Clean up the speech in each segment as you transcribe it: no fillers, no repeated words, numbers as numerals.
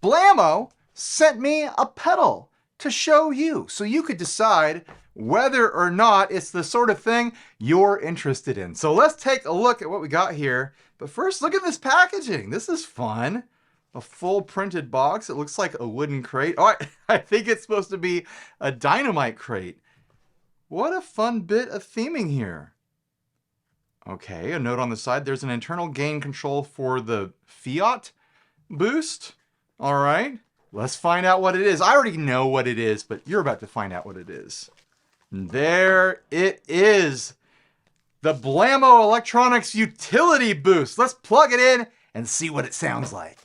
Blammo sent me a pedal to show you so you could decide whether or not it's the sort of thing you're interested in. So let's take a look at what we got here. But first, look at this packaging. This is fun. A full printed box. It looks like a wooden crate. Oh, I think it's supposed to be a dynamite crate. What a fun bit of theming here. Okay, a note on the side. There's an internal gain control for the Fiat boost. All right, let's find out what it is. I already know what it is, but you're about to find out what it is. And there it is. The Blammo Electronics Utility Boost. Let's plug it in and see what it sounds like.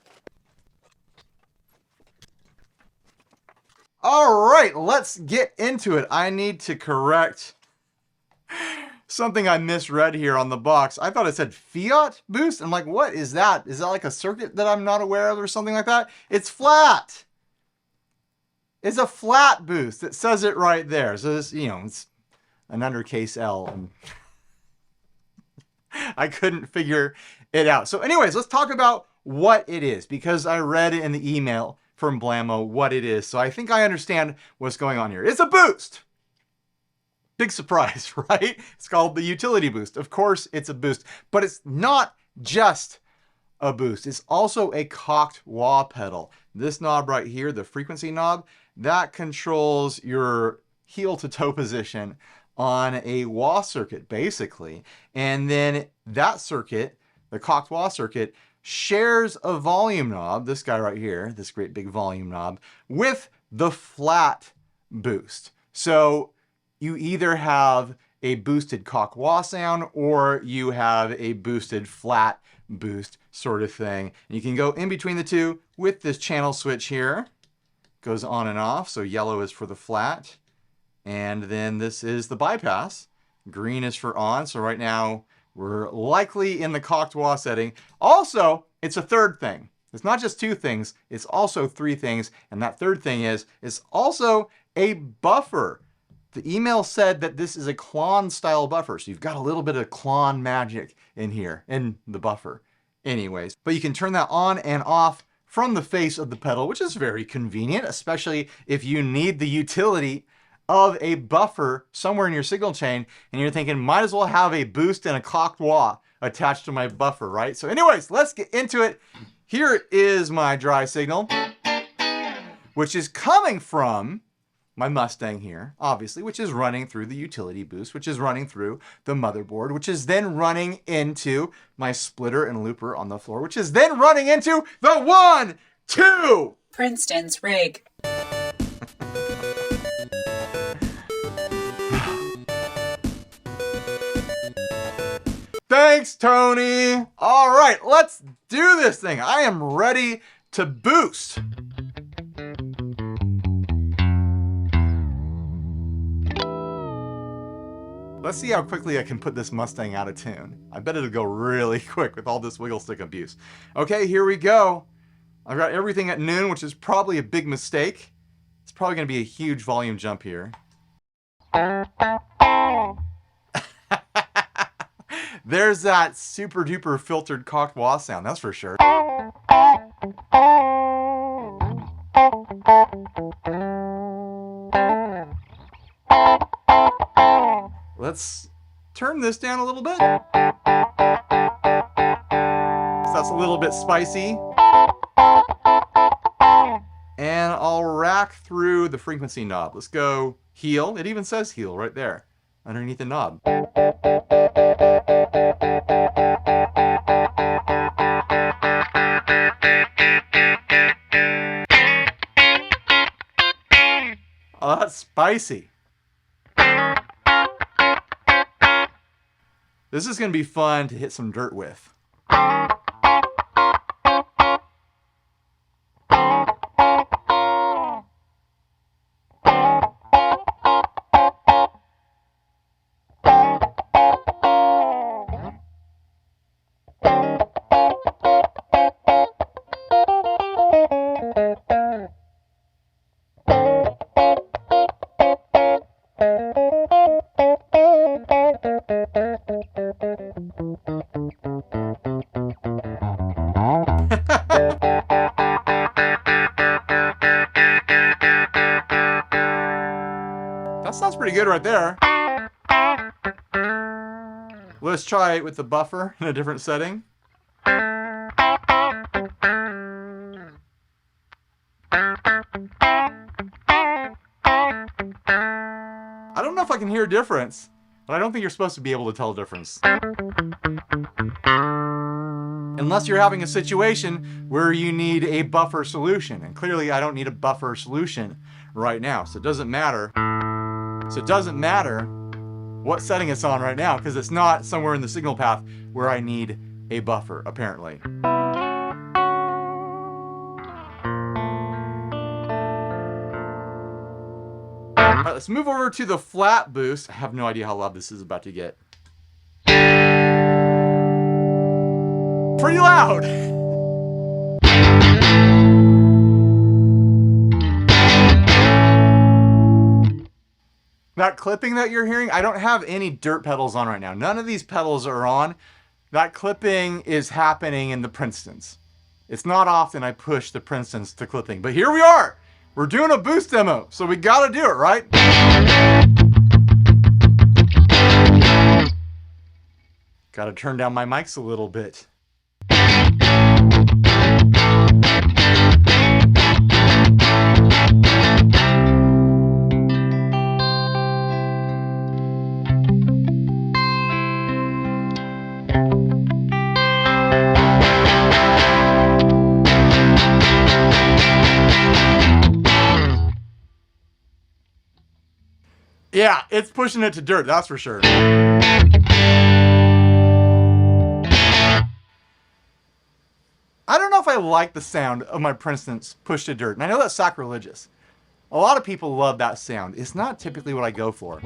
All right, let's get into it. I need to correct something I misread here on the box. I thought it said Fiat boost. I'm like, what is that? Is that like a circuit that I'm not aware of or something like that? It's flat. It's a flat boost. It says it right there. So this, it's an undercase L. And I couldn't figure it out. So anyways, let's talk about what it is, because I read in the email from Blammo what it is. So I think I understand what's going on here. It's a boost. Big surprise, right? It's called the Utility Boost. Of course, it's a boost, but it's not just a boost. It's also a cocked wah pedal. This knob right here, the frequency knob, that controls your heel to toe position on a wah circuit, basically. And then that circuit, the cocked wah circuit, shares a volume knob, this guy right here, this great big volume knob, with the flat boost. So you either have a boosted cock wah sound or you have a boosted flat boost sort of thing. And you can go in between the two with this channel switch here. Goes on and off, so yellow is for the flat. And then this is the bypass. Green is for on, so right now we're likely in the cocked wah setting. Also, it's a third thing. It's not just two things, it's also three things. And that third thing is, it's also a buffer. The email said that this is a Klon style buffer. So you've got a little bit of Klon magic in here, in the buffer. Anyways, but you can turn that on and off from the face of the pedal, which is very convenient, especially if you need the utility of a buffer somewhere in your signal chain and you're thinking, might as well have a boost and a cocked wah attached to my buffer, right? So anyways, let's get into it. Here is my dry signal, which is coming from my Mustang here, obviously, which is running through the Utility Boost, which is running through the motherboard, which is then running into my splitter and looper on the floor, which is then running into the 1, 2 Princeton's rig. Thanks, Tony. All right, let's do this thing. I am ready to boost. Let's see how quickly I can put this Mustang out of tune. I bet it'll go really quick with all this wiggle stick abuse. Okay, here we go. I've got everything at noon, which is probably a big mistake. It's probably going to be a huge volume jump here. There's that super duper filtered cocked wah sound, that's for sure. Let's turn this down a little bit. So that's a little bit spicy. And I'll rack through the frequency knob. Let's go heel. It even says heel right there underneath the knob. Oh, that's spicy. This is going to be fun to hit some dirt with. pretty good right there. Let's try it with the buffer in a different setting. I don't know if I can hear a difference, but I don't think you're supposed to be able to tell a difference. Unless you're having a situation where you need a buffer solution. And clearly I don't need a buffer solution right now. So it doesn't matter. What setting it's on right now, because it's not somewhere in the signal path where I need a buffer, apparently. All right, let's move over to the flat boost. I have no idea how loud this is about to get. Pretty loud. That clipping that you're hearing, I don't have any dirt pedals on right now. None of these pedals are on. That clipping is happening in the Princetons. It's not often I push the Princetons to clipping, but here we are. We're doing a boost demo, so we gotta do it, right? Gotta turn down my mics a little bit. Yeah, it's pushing it to dirt, that's for sure. I don't know if I like the sound of my Princetons pushed to dirt, and I know that's sacrilegious. A lot of people love that sound. It's not typically what I go for.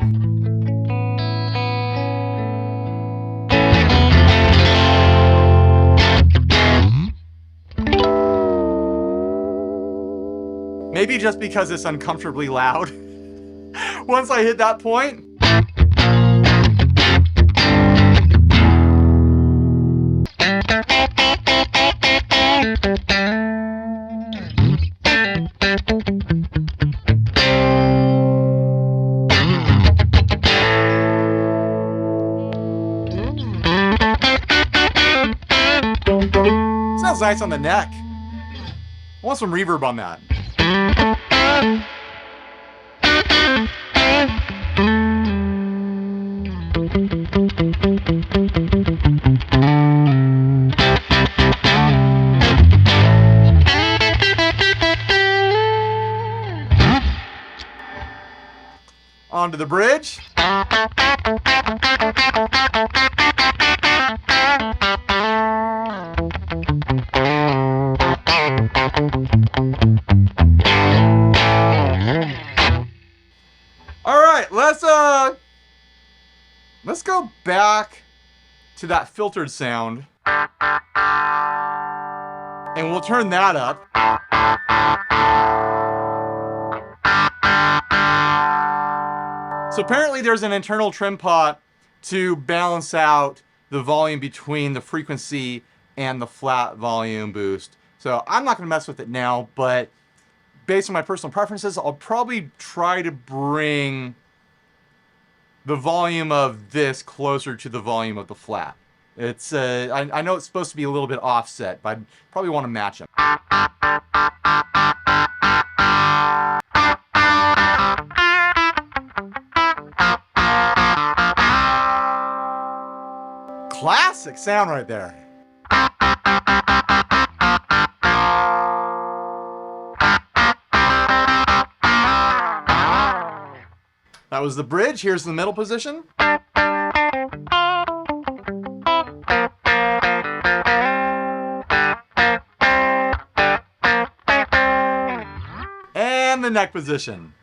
Maybe just because it's uncomfortably loud. Once I hit that point. Sounds nice on the neck. I want some reverb on that. Onto the bridge. All right, let's go back to that filtered sound. And we'll turn that up. So apparently there's an internal trim pot to balance out the volume between the frequency and the flat volume boost. So I'm not gonna mess with it now, but based on my personal preferences, I'll probably try to bring the volume of this closer to the volume of the flat. It's I know it's supposed to be a little bit offset, but I probably want to match them. Classic sound right there. That was the bridge. Here's the middle position. And the neck position.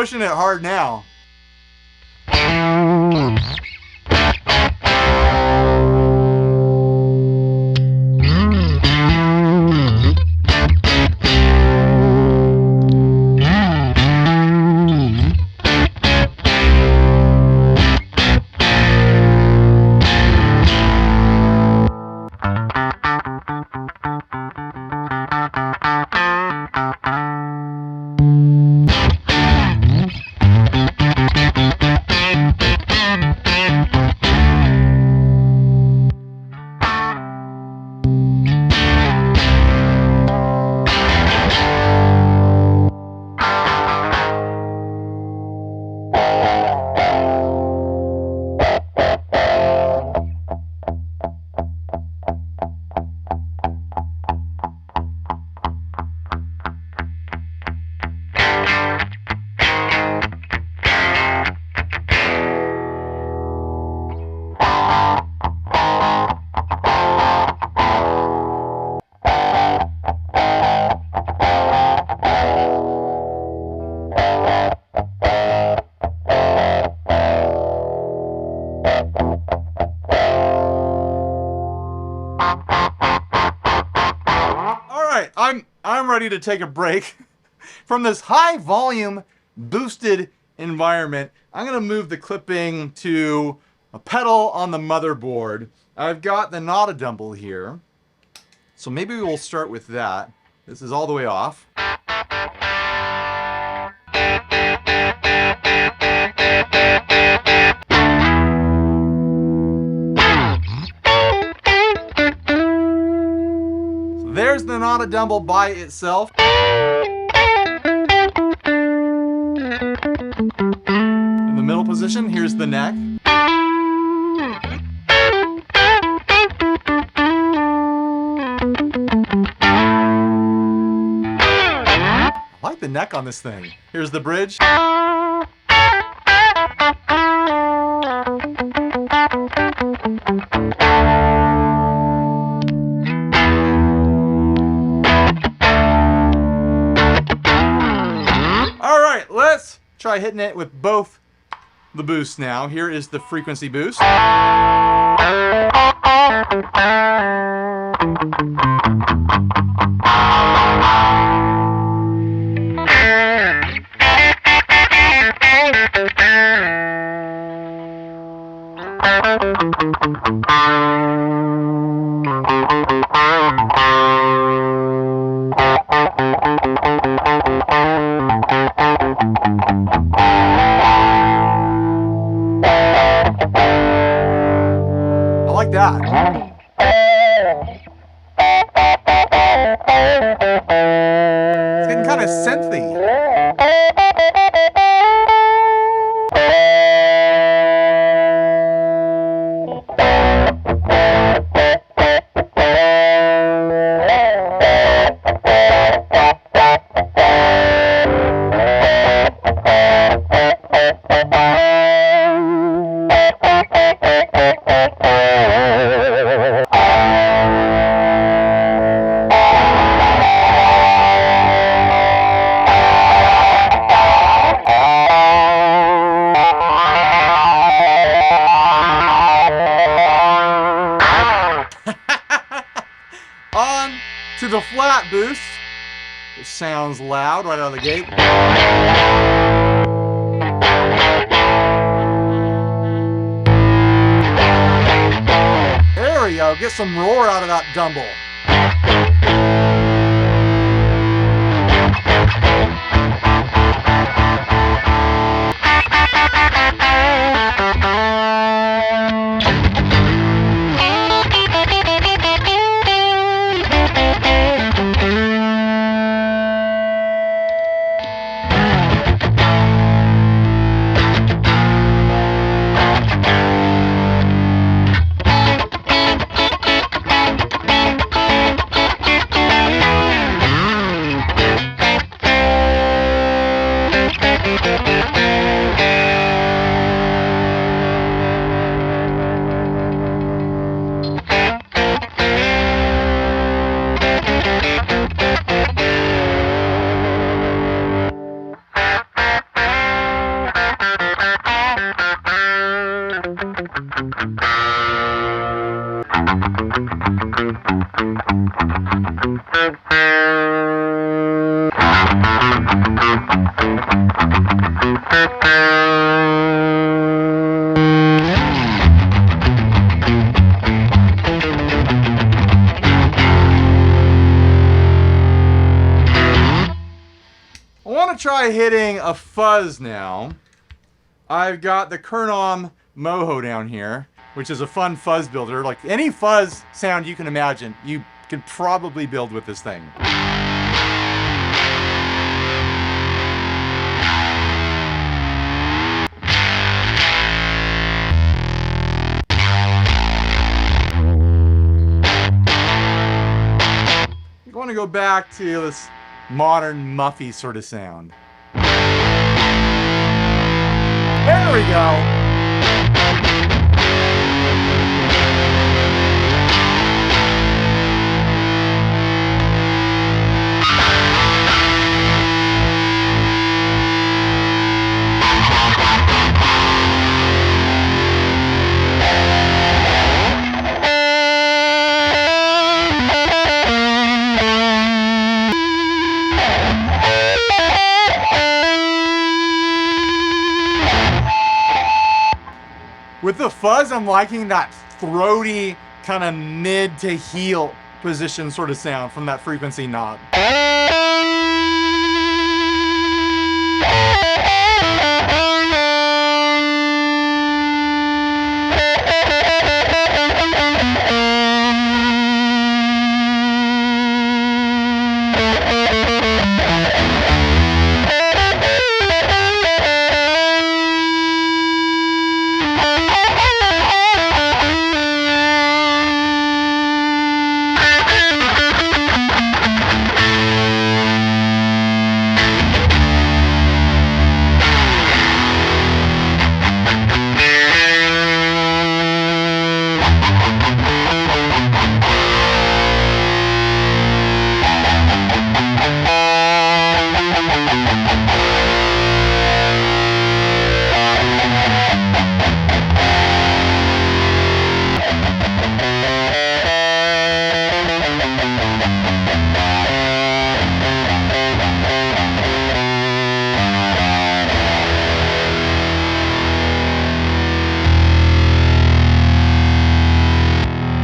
pushing it hard now. I'm ready to take a break from this high volume boosted environment. I'm going to move the clipping to a pedal on the motherboard. I've got the Not-A-Dumble here, so maybe we'll start with that. This is all the way off. There's the Not-A-Dumble by itself. In the middle position, here's the neck. I like the neck on this thing. Here's the bridge. Let's try hitting it with both the boosts now. Here is the frequency boost. I like that. It's getting kind of synthy. On to the flat boost. It sounds loud right out of the gate. There we go. Get some roar out of that dumble. I want to try hitting a fuzz now. I've got the Kernom Moho down here, which is a fun fuzz builder. Like any fuzz sound you can imagine, you could probably build with this thing. You want to go back to this modern muffy sort of sound. There we go. With the fuzz, I'm liking that throaty, kind of mid to heel position sort of sound from that frequency knob.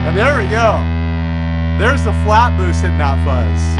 And there we go. There's the flat boost hitting that fuzz.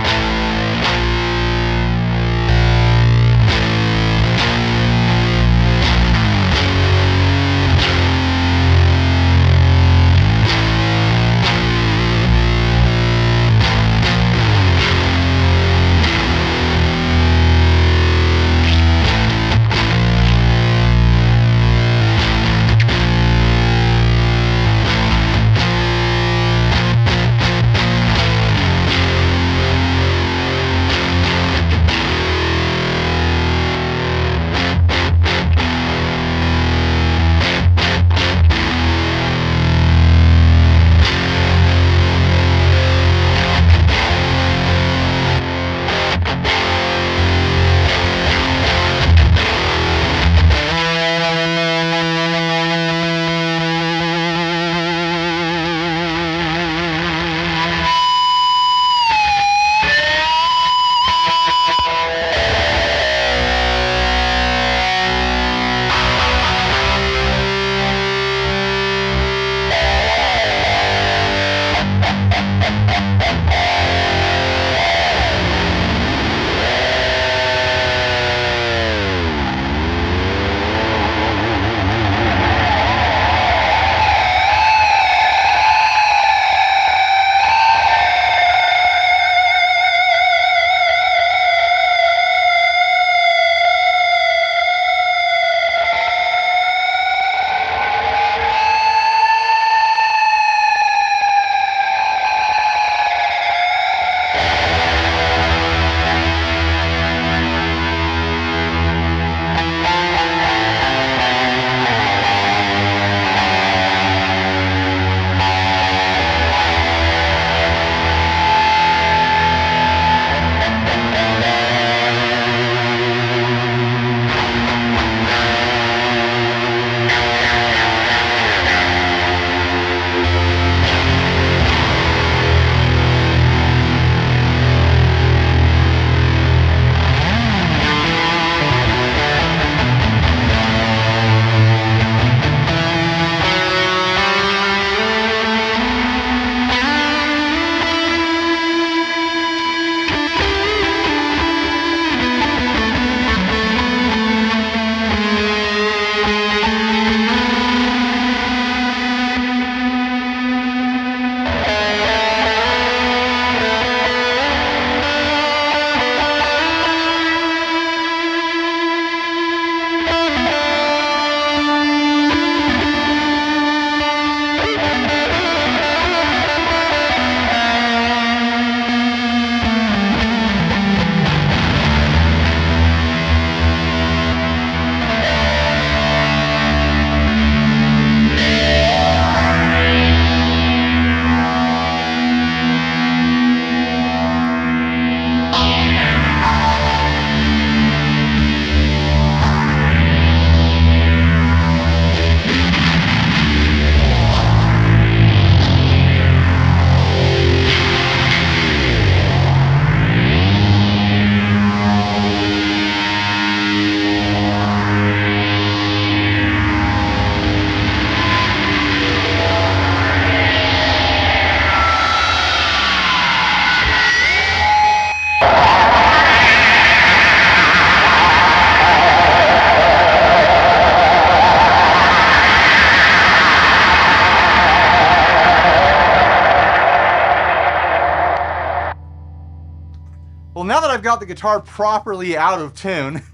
I've got the guitar properly out of tune,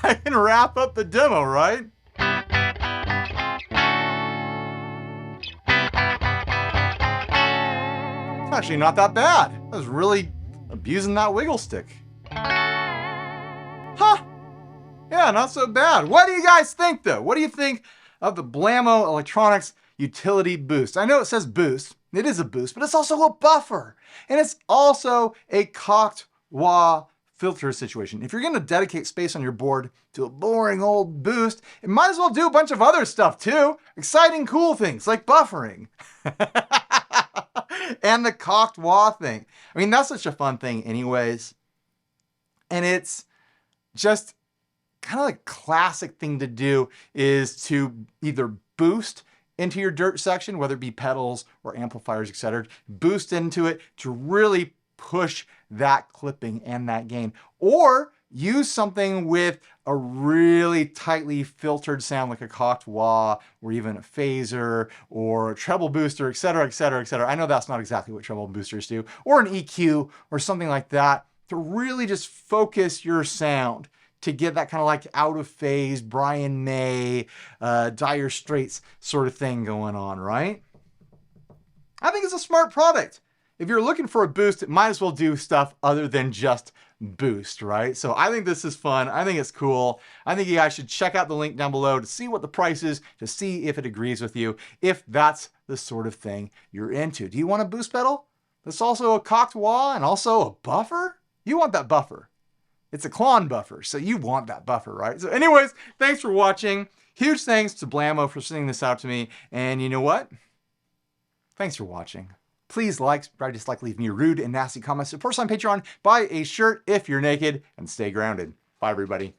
I can wrap up the demo, right? It's actually not that bad. I was really abusing that wiggle stick. Huh. Yeah, not so bad. What do you guys think, though? What do you think of the Blammo Electronics Utility Boost? I know it says boost. It is a boost, but it's also a buffer. And it's also a cocked wah filter situation. If you're going to dedicate space on your board to a boring old boost, it might as well do a bunch of other stuff too. Exciting, cool things like buffering. And the cocked wah thing. I mean, that's such a fun thing anyways. And it's just kind of like a classic thing to do is to either boost into your dirt section, whether it be pedals or amplifiers, etc. Boost into it to really push that clipping and that gain. Or use something with a really tightly filtered sound like a cocked wah or even a phaser or a treble booster, etc., etc., etc. I know that's not exactly what treble boosters do. Or an EQ or something like that to really just focus your sound to get that kind of like out of phase, Brian May, Dire Straits sort of thing going on, right? I think it's a smart product. If you're looking for a boost, it might as well do stuff other than just boost, right? So I think this is fun. I think it's cool. I think you guys should check out the link down below to see what the price is, to see if it agrees with you, if that's the sort of thing you're into. Do you want a boost pedal that's also a cocked wah and also a buffer? You want that buffer. It's a Klon buffer, so you want that buffer, right? So anyways, thanks for watching. Huge thanks to Blammo for sending this out to me. And you know what? Thanks for watching. Please like, subscribe, dislike, leave me rude and nasty comments. Support us on Patreon. Buy a shirt if you're naked and stay grounded. Bye, everybody.